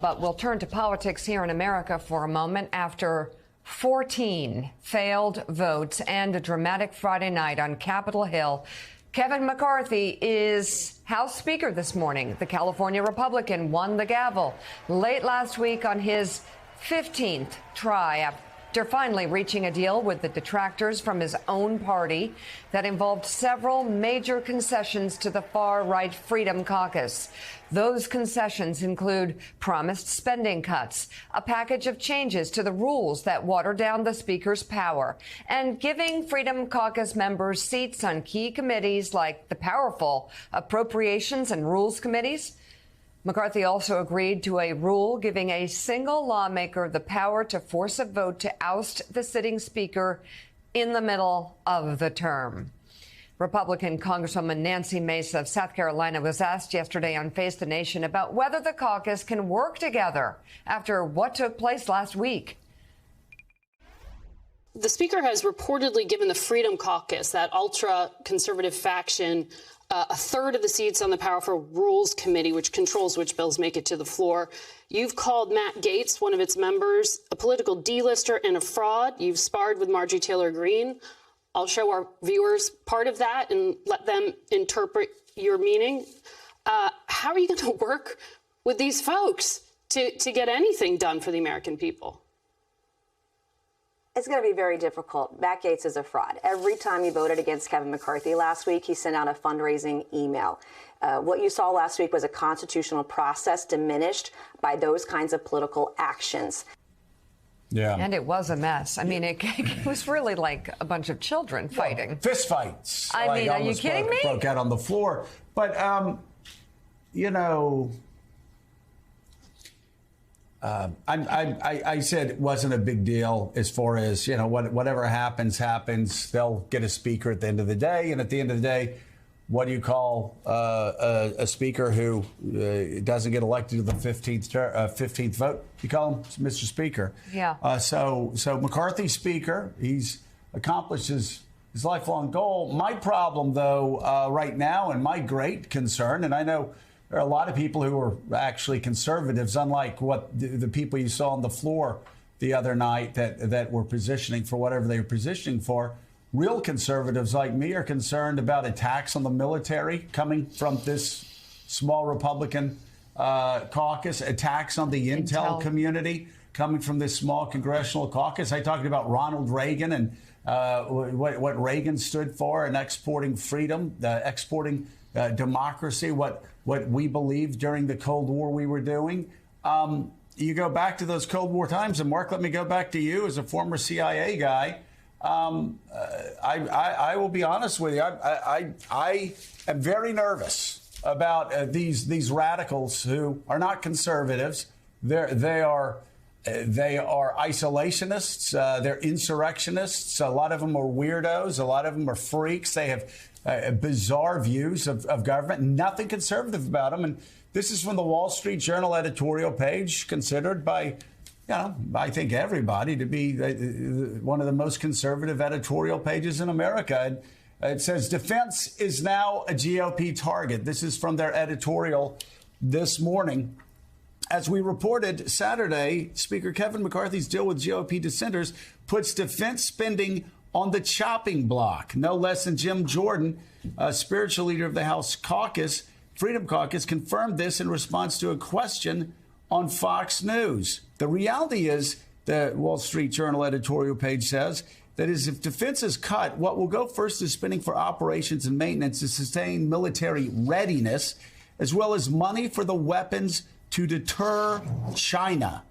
But we'll turn to politics here in America for a moment. After 14 failed votes and a dramatic Friday night on Capitol Hill, Kevin McCarthy is House Speaker this morning. The California Republican won the gavel late last week on his 15th try after finally reaching a deal with the detractors from his own party that involved several major concessions to the far-right Freedom Caucus. Those concessions include promised spending cuts, a package of changes to the rules that water down the Speaker's power, and giving Freedom Caucus members seats on key committees like the powerful Appropriations and Rules Committees. McCarthy also agreed to a rule giving a single lawmaker the power to force a vote to oust the sitting Speaker in the middle of the term. Republican Congresswoman Nancy Mace of South Carolina was asked yesterday on Face the Nation about whether the caucus can work together after what took place last week. The Speaker has reportedly given the Freedom Caucus, that ultra-conservative faction, a third of the seats on the powerful Rules Committee, which controls which bills make it to the floor. You've called Matt Gaetz, one of its members, a political D-lister and a fraud. You've sparred with Marjorie Taylor Greene. I'll show our viewers part of that and let them interpret your meaning. How are you going to work with these folks to get anything done for the American people? It's going to be very difficult. Matt Gaetz is a fraud. Every time he voted against Kevin McCarthy last week, he sent out a fundraising email. What you saw last week was a constitutional process diminished by those kinds of political actions. Yeah. And it was a mess. I mean, it was really like a bunch of children fighting. Well, fist fights. I mean, are you kidding me? Broke out on the floor. But, you know, I said it wasn't a big deal as far as, you know, whatever happens, happens. They'll get a speaker at the end of the day. And at the end of the day, what do you call a speaker who doesn't get elected to the 15th vote? You call him Mr. Speaker. Yeah. So McCarthy's Speaker. He's accomplished his lifelong goal. My problem, though, right now, and my great concern, and I know there are a lot of people who are actually conservatives, unlike what the people you saw on the floor the other night that were positioning for whatever they were positioning for. Real conservatives like me are concerned about attacks on the military coming from this small Republican caucus, attacks on the intel community coming from this small congressional caucus. I talked about Ronald Reagan and what Reagan stood for and exporting freedom, exporting democracy, what we believed during the Cold War we were doing. You go back to those Cold War times, and Mark, let me go back to you as a former CIA guy. I will be honest with you. I am very nervous about these radicals who are not conservatives. They are isolationists. They're insurrectionists. A lot of them are weirdos. A lot of them are freaks. They have bizarre views of government. Nothing conservative about them. And this is from the Wall Street Journal editorial page, considered by, I think everybody to be one of the most conservative editorial pages in America. And it says defense is now a GOP target. This is from their editorial this morning. As we reported Saturday, Speaker Kevin McCarthy's deal with GOP dissenters puts defense spending on the chopping block. No less than Jim Jordan, spiritual leader of the House Caucus, Freedom Caucus, confirmed this in response to a question on Fox News. The reality is, the Wall Street Journal editorial page says, that is, if defense is cut, what will go first is spending for operations and maintenance to sustain military readiness, as well as money for the weapons to deter China.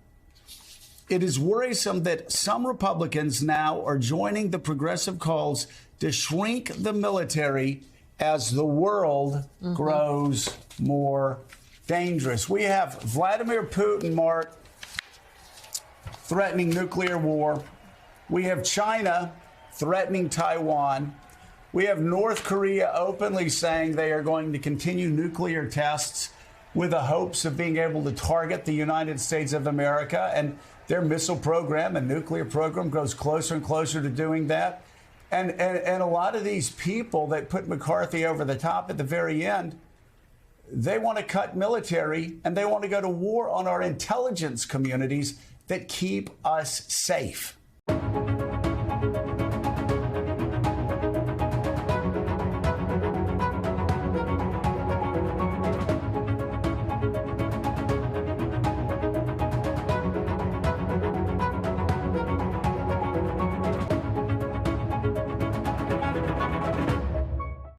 It is worrisome that some Republicans now are joining the progressive calls to shrink the military as the world grows more dangerous. We have Vladimir Putin, Mark, threatening nuclear war. We have China threatening Taiwan. We have North Korea openly saying they are going to continue nuclear tests with the hopes of being able to target the United States of America. And their missile program and nuclear program grows closer and closer to doing that. And a lot of these people that put McCarthy over the top at the very end, They want to cut military, and they want to go to war on our intelligence communities that keep us safe.